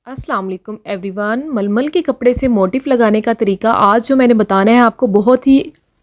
अस्सलाम वालेकुम एवरीवन। मलमल के कपड़े से मोटिफ लगाने का तरीका आज जो मैंने बताना है आपको बहुत ही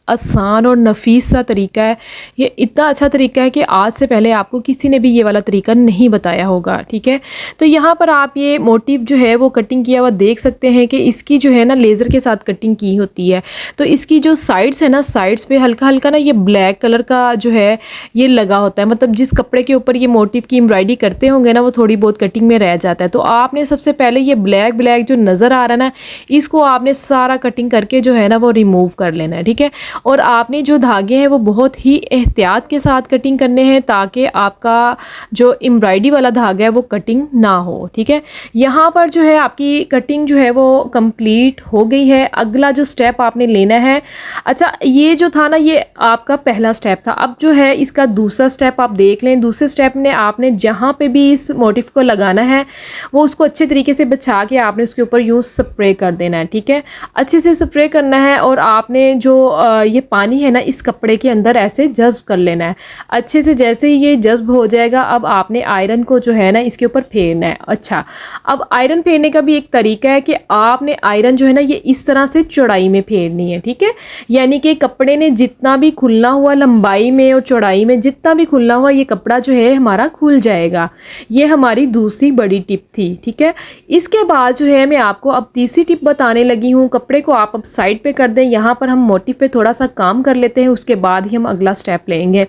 आसान और नफीस सा तरीका है। ये इतना अच्छा तरीका है कि आज से पहले आपको किसी ने भी ये वाला तरीका नहीं बताया होगा। ठीक है, तो यहाँ पर आप ये मोटिफ जो है वो कटिंग किया हुआ देख सकते हैं कि इसकी जो है ना लेज़र के साथ कटिंग की होती है। तो इसकी जो साइड्स है ना, साइड्स पे हल्का हल्का ना ये ब्लैक कलर का जो है ये लगा होता है। मतलब जिस कपड़े के ऊपर ये मोटिफ की एम्ब्रॉयडरी करते होंगे ना, वो थोड़ी बहुत कटिंग में रह जाता है। तो आपने सबसे पहले ये ब्लैक ब्लैक जो नज़र आ रहा है ना, इसको आपने सारा कटिंग करके जो है ना वो रिमूव कर लेना है। ठीक है, और आपने जो धागे हैं वो बहुत ही एहतियात के साथ कटिंग करने हैं ताकि आपका जो एम्ब्रॉयडरी वाला धागा है वो कटिंग ना हो। ठीक है, यहाँ पर जो है आपकी कटिंग जो है वो कंप्लीट हो गई है। अगला जो स्टेप आपने लेना है, अच्छा ये जो था ना ये आपका पहला स्टेप था। अब जो है इसका दूसरा स्टेप आप देख लें। दूसरे स्टेप में आपने जहाँ पे भी इस मोटिफ को लगाना है वो उसको अच्छे तरीके से बिछा के आपने उसके ऊपर यूँ स्प्रे कर देना है। ठीक है, अच्छे से स्प्रे करना है और आपने जो ये पानी है ना इस कपड़े के अंदर ऐसे जज्ब कर लेना है अच्छे से। जैसे ही ये जज्ब हो जाएगा अब आपने आयरन को जो है ना इसके ऊपर फेरना है। अच्छा, अब आयरन फेरने का भी एक तरीका है कि आपने आयरन जो है ना ये इस तरह से चौड़ाई में फेरनी है। ठीक है, यानी कि कपड़े ने जितना भी खुलना हुआ लंबाई में और चौड़ाई में जितना भी खुलना हुआ ये कपड़ा जो है हमारा खुल जाएगा। ये हमारी दूसरी बड़ी टिप थी। ठीक है, इसके बाद जो है मैं आपको अब तीसरी टिप बताने लगी हूँ। कपड़े को आप अब साइड पे कर दें। यहाँ पर हम मोटिफ पे थोड़ा सा काम कर लेते हैं, उसके बाद ही हम अगला स्टेप लेंगे।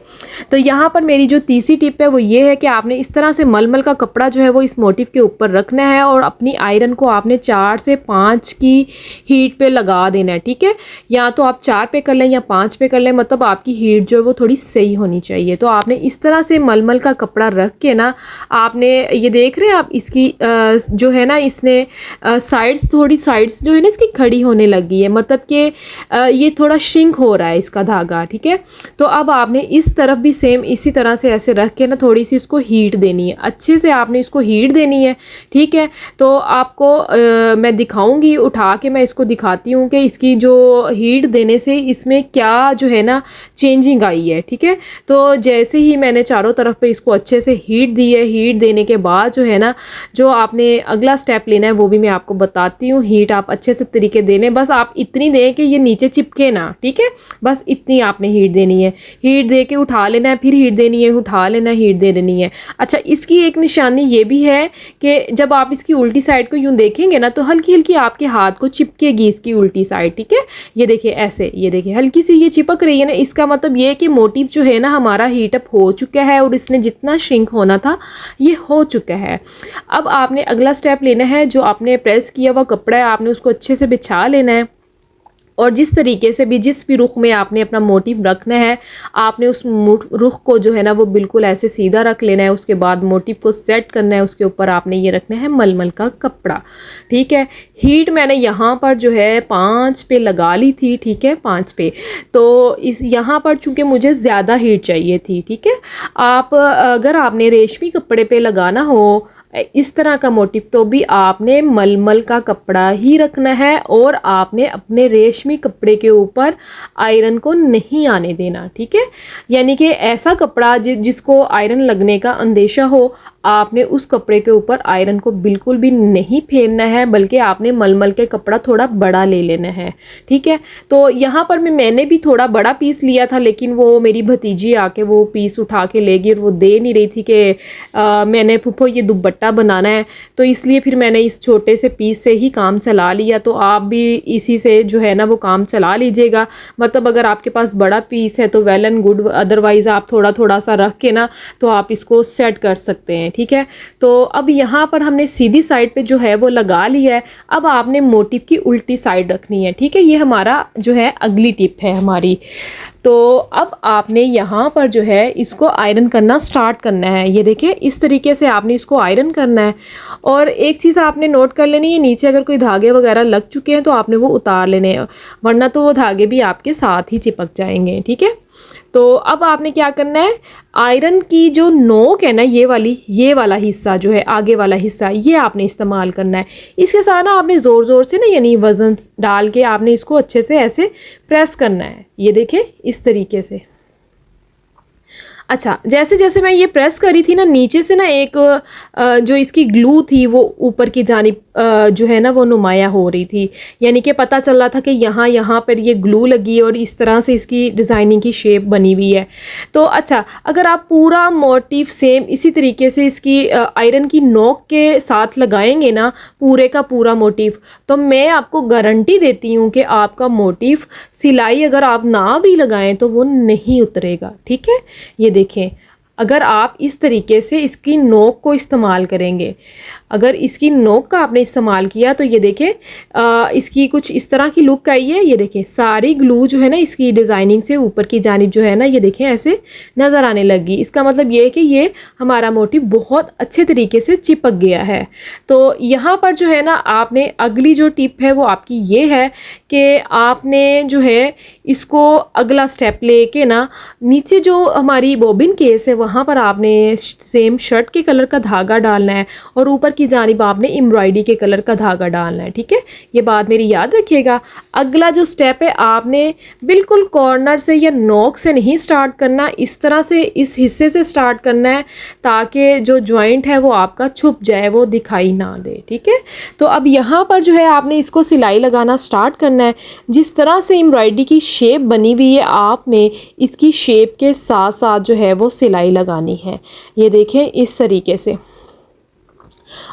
तो यहाँ पर मेरी जो तीसरी टिप है वो ये है कि आपने इस तरह से मलमल का कपड़ा जो है वो इस मोटिफ के ऊपर रखना है और अपनी आयरन को आपने 4 से 5 की हीट पे लगा देना है। ठीक है, या तो आप 4 पे कर लें या 5 पे कर लें, मतलब आपकी हीट जो है वो थोड़ी सही होनी चाहिए। तो आपने इस तरह से मलमल का कपड़ा रख के ना आपने ये देख रहे हैं आप इसकी जो है ना इसने साइड्स थोड़ी साइड्स जो है ना इसकी खड़ी होने लगी है, मतलब कि ये थोड़ा श्रिंक हो रहा है इसका धागा। ठीक है, तो अब आपने इस तरफ भी सेम इसी तरह से ऐसे रख के ना थोड़ी सी इसको हीट देनी है, अच्छे से आपने इसको हीट देनी है। ठीक है, तो आपको मैं दिखाऊंगी, उठा के मैं इसको दिखाती हूँ कि इसकी जो हीट देने से इसमें क्या जो है ना चेंजिंग आई है। ठीक है, तो जैसे ही मैंने चारों तरफ पे इसको अच्छे से हीट दी है, हीट देने के बाद जो है ना जो आपने अगला स्टेप लेना है वो भी मैं आपको बताती हूँ। हीट आप अच्छे से तरीके देने, बस आप इतनी दें कि ये नीचे चिपके ना। ठीक है, बस इतनी आपने हीट देनी है। हीट दे के उठा लेना है, फिर हीट देनी है, उठा लेना है, हीट दे देनी है। अच्छा, इसकी एक निशानी ये भी है कि जब आप इसकी उल्टी साइड को यूँ देखेंगे ना तो हल्की हल्की आपके हाथ को चिपकेगी इसकी उल्टी साइड। ठीक है, ये देखिए ऐसे, ये देखिए हल्की सी ये चिपक रही है ना, इसका मतलब ये है कि मोटिफ जो है ना हमारा हीटअप हो चुका है और इसने जितना श्रिंक होना था ये हो चुका है। अब आपने अगला स्टेप लेना है, जो आपने प्रेस किया हुआ कपड़ा है आपने उसको अच्छे से बिछा लेना है और जिस तरीके से भी जिस भी रुख में आपने अपना मोटिव रखना है आपने उस रुख को जो है ना वो बिल्कुल ऐसे सीधा रख लेना है। उसके बाद मोटिव को सेट करना है, उसके ऊपर आपने ये रखना है मलमल का कपड़ा। ठीक है, हीट मैंने यहाँ पर जो है 5 पे लगा ली थी। ठीक है, 5 पे, तो इस यहाँ पर चूँकि मुझे ज़्यादा हीट चाहिए थी। ठीक है, आप अगर आपने रेशमी कपड़े पे लगाना हो इस तरह का मोटिव तो भी आपने मलमल का कपड़ा ही रखना है और आपने अपने रेशमी कपड़े के ऊपर आयरन को नहीं आने देना। ठीक है, यानी कि ऐसा कपड़ा जिसको आयरन लगने का अंदेशा हो आपने उस कपड़े के ऊपर आयरन को बिल्कुल भी नहीं फेरना है, बल्कि आपने मलमल के कपड़ा थोड़ा बड़ा ले लेना है। ठीक है, तो यहाँ पर मैंने भी थोड़ा बड़ा पीस लिया था, लेकिन वो मेरी भतीजी आके वो पीस उठा के ले गई और वो दे नहीं रही थी कि मैंने फूफो ये दुपट्टा बनाना है, तो इसलिए फिर मैंने इस छोटे से पीस से ही काम चला लिया। तो आप भी इसी से जो है ना वो काम चला लीजिएगा। मतलब अगर आपके पास बड़ा पीस है तो वेल एंड गुड, अदरवाइज़ आप थोड़ा थोड़ा सा रख के ना तो आप इसको सेट कर सकते हैं। ठीक है, तो अब यहाँ पर हमने सीधी साइड पे जो है वो लगा लिया है। अब आपने मोटिव की उल्टी साइड रखनी है। ठीक है, ये हमारा जो है अगली टिप है हमारी। तो अब आपने यहाँ पर जो है इसको आयरन करना स्टार्ट करना है। ये देखिए इस तरीके से आपने इसको आयरन करना है। और एक चीज़ आपने नोट कर लेनी है, नीचे अगर कोई धागे वगैरह लग चुके हैं तो आपने वो उतार लेने हैं, वरना तो वो धागे भी आपके साथ ही चिपक जाएंगे। ठीक है, तो अब आपने क्या करना है, आयरन की जो नोक है ना ये वाला हिस्सा जो है आगे वाला हिस्सा ये आपने इस्तेमाल करना है। इसके साथ ना आपने ज़ोर ज़ोर से ना यानी वज़न डाल के आपने इसको अच्छे से ऐसे प्रेस करना है। ये देखें इस तरीके से। अच्छा, जैसे जैसे मैं ये प्रेस करी थी ना, नीचे से ना एक जो इसकी ग्लू थी वो ऊपर की जानिब जो है ना वो नुमाया हो रही थी, यानी कि पता चल रहा था कि यहाँ यहाँ पर ये ग्लू लगी है और इस तरह से इसकी डिज़ाइनिंग की शेप बनी हुई है। तो अच्छा, अगर आप पूरा मोटिव सेम इसी तरीके से इसकी आयरन की नोक के साथ लगाएंगे ना पूरे का पूरा मोटिव, तो मैं आपको गारंटी देती हूँ कि आपका मोटिव सिलाई अगर आप ना भी लगाएं तो वो नहीं उतरेगा। ठीक है, ये देखें, अगर आप इस तरीके से इसकी नोक को इस्तेमाल करेंगे, अगर इसकी नोक का आपने इस्तेमाल किया तो ये देखें इसकी कुछ इस तरह की लुक आई है। ये देखें सारी ग्लू जो है ना इसकी डिज़ाइनिंग से ऊपर की जानिब जो है ना ये देखें ऐसे नज़र आने लगी। इसका मतलब ये है कि ये हमारा मोटिव बहुत अच्छे तरीके से चिपक गया है। तो यहाँ पर जो है ना आपने अगली जो टिप है वो आपकी ये है कि आपने जो है इसको अगला स्टेप लेके ना नीचे जो हमारी बॉबिन केस है वहाँ पर आपने सेम शर्ट के कलर का धागा डालना है और ऊपर की जानिब आपने एम्ब्रॉयडरी के कलर का धागा डालना है। ठीक है, ये बात मेरी याद रखिएगा। अगला जो स्टेप है आपने बिल्कुल कॉर्नर से या नोक से नहीं स्टार्ट करना, इस तरह से इस हिस्से से स्टार्ट करना है ताकि जो जॉइंट है वो आपका छुप जाए, वो दिखाई ना दे। ठीक है, तो अब यहाँ पर जो है आपने इसको सिलाई लगाना स्टार्ट करना है। जिस तरह से एम्ब्रॉयडरी की शेप बनी हुई है आपने इसकी शेप के साथ साथ जो है वो सिलाई लगानी है। ये देखें इस तरीके से।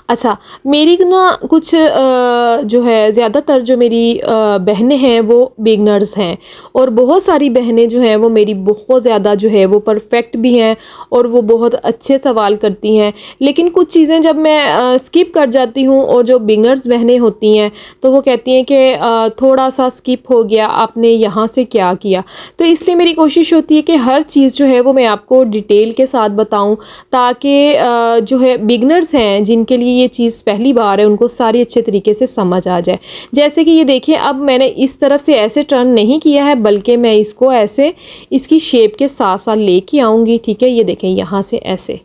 अच्छा, मेरी ना कुछ जो है ज़्यादातर जो मेरी बहनें हैं वो बिगनर्स हैं और बहुत सारी बहनें जो हैं वो मेरी बहुत ज़्यादा जो है वो परफेक्ट भी हैं और वो बहुत अच्छे सवाल करती हैं। लेकिन कुछ चीज़ें जब मैं स्किप कर जाती हूँ और जो बिगनर्स बहनें होती हैं तो वो कहती हैं कि थोड़ा सा स्किप हो गया, आपने यहाँ से क्या किया। तो इसलिए मेरी कोशिश होती है कि हर चीज़ जो है वो मैं आपको डिटेल के साथ बताऊँ ताकि जो है बिगनर्स हैं जिनके लिए ये चीज़ पहली बार है उनको सारी अच्छे तरीके से समझ आ जाए। जैसे कि ये देखिए, अब मैंने इस तरफ से ऐसे टर्न नहीं किया है बल्कि मैं इसको ऐसे इसकी शेप के साथ साथ लेके आऊँगी। ठीक है, ये देखें यहाँ से ऐसे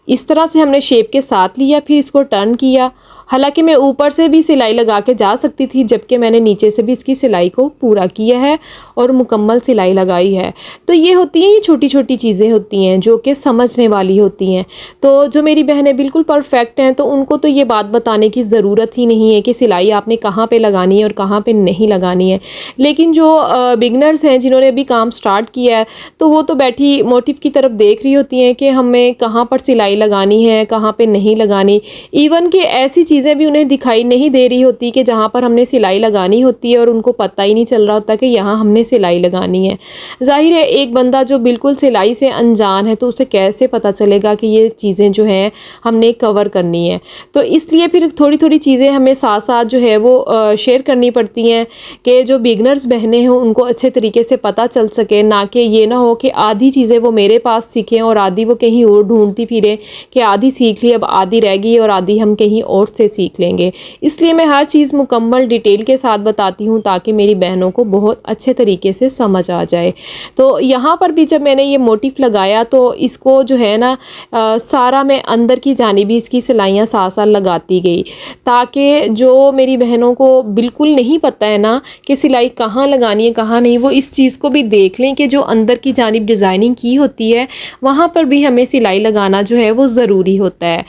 इस तरह से हमने शेप के साथ लिया, फिर इसको टर्न किया। हालांकि मैं ऊपर से भी सिलाई लगा के जा सकती थी, जबकि मैंने नीचे से भी इसकी सिलाई को पूरा किया है और मुकम्मल सिलाई लगाई है। तो ये होती हैं, ये छोटी छोटी चीज़ें होती हैं जो कि समझने वाली होती हैं। तो जो मेरी बहनें बिल्कुल परफेक्ट हैं तो उनको तो ये बात बताने की ज़रूरत ही नहीं है कि सिलाई आपने कहाँ पर लगानी है और कहाँ पर नहीं लगानी है। लेकिन जो बिगनर्स हैं जिन्होंने अभी काम स्टार्ट किया है तो वो तो बैठी मोटिव की तरफ देख रही होती हैं कि हमें कहाँ पर सिलाई लगानी है, कहाँ पे नहीं लगानी। इवन कि ऐसी चीज़ें भी उन्हें दिखाई नहीं दे रही होती कि जहाँ पर हमने सिलाई लगानी होती है और उनको पता ही नहीं चल रहा होता कि यहाँ हमने सिलाई लगानी है। जाहिर है एक बंदा जो बिल्कुल सिलाई से अनजान है तो उसे कैसे पता चलेगा कि ये चीज़ें जो हैं हमने कवर करनी है। तो इसलिए फिर थोड़ी थोड़ी चीज़ें हमें साथ साथ जो है वो शेयर करनी पड़ती हैं कि जो बिगनर्स बहनें हैं उनको अच्छे तरीके से पता चल सके, ना कि ये ना हो कि आधी चीज़ें वो मेरे पास सीखें और आधी वो कहीं और ढूंढती फिरें कि आधी सीख ली अब आधी रह गई और आधी हम कहीं और से सीख लेंगे। इसलिए मैं हर चीज़ मुकम्मल डिटेल के साथ बताती हूँ ताकि मेरी बहनों को बहुत अच्छे तरीके से समझ आ जाए। तो यहाँ पर भी जब मैंने ये मोटिफ लगाया तो इसको जो है ना सारा मैं अंदर की जानिब भी इसकी सिलाइयाँ साथ साथ लगाती गई ताकि जो मेरी बहनों को बिल्कुल नहीं पता है ना कि सिलाई कहाँ लगानी है कहाँ नहीं, वो इस चीज़ को भी देख लें कि जो अंदर की जानिब डिज़ाइनिंग की होती है वहाँ पर भी हमें सिलाई लगाना जो है वो ज़रूरी होता है।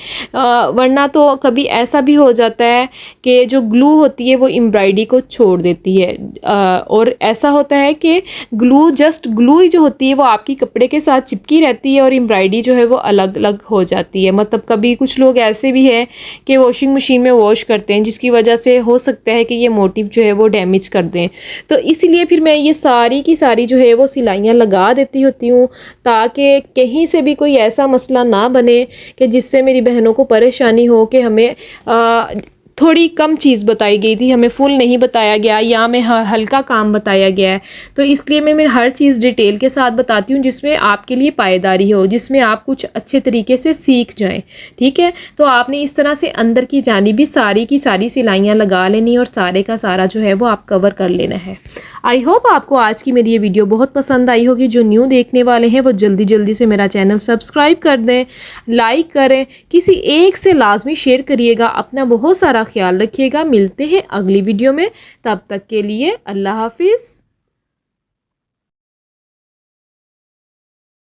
वरना तो कभी ऐसा भी हो जाता है कि जो ग्लू होती है वो एम्ब्रॉयडरी को छोड़ देती है और ऐसा होता है कि ग्लू जस्ट ग्लू ही जो होती है वो आपकी कपड़े के साथ चिपकी रहती है और एम्ब्रॉयडरी जो है वो अलग अलग हो जाती है। मतलब कभी कुछ लोग ऐसे भी हैं कि वॉशिंग मशीन में वॉश करते हैं जिसकी वजह से हो सकता है कि ये मोटिव जो है वो डैमेज कर दें। तो इसीलिए फिर मैं ये सारी की सारी जो है वो सिलाइयाँ लगा देती होती हूँ ताकि कहीं से भी कोई ऐसा मसला ना बने कि जिससे मेरी बहनों को परेशानी हो कि हमें थोड़ी कम चीज़ बताई गई थी, हमें फुल नहीं बताया गया या हमें हल्का काम बताया गया है। तो इसलिए मैं हर चीज़ डिटेल के साथ बताती हूँ जिसमें आपके लिए पायदारी हो, जिसमें आप कुछ अच्छे तरीके से सीख जाएं। ठीक है, तो आपने इस तरह से अंदर की जानिब भी सारी की सारी सिलाइयाँ लगा लेनी और सारे का सारा जो है वो आप कवर कर लेना है। आई होप आपको आज की मेरी ये वीडियो बहुत पसंद आई होगी। जो न्यू देखने वाले हैं वो जल्दी जल्दी से मेरा चैनल सब्सक्राइब कर दें, लाइक करें, किसी एक से लाजमी शेयर करिएगा। अपना बहुत सारा ख्याल रखिएगा। मिलते हैं अगली वीडियो में, तब तक के लिए अल्लाह हाफिज़।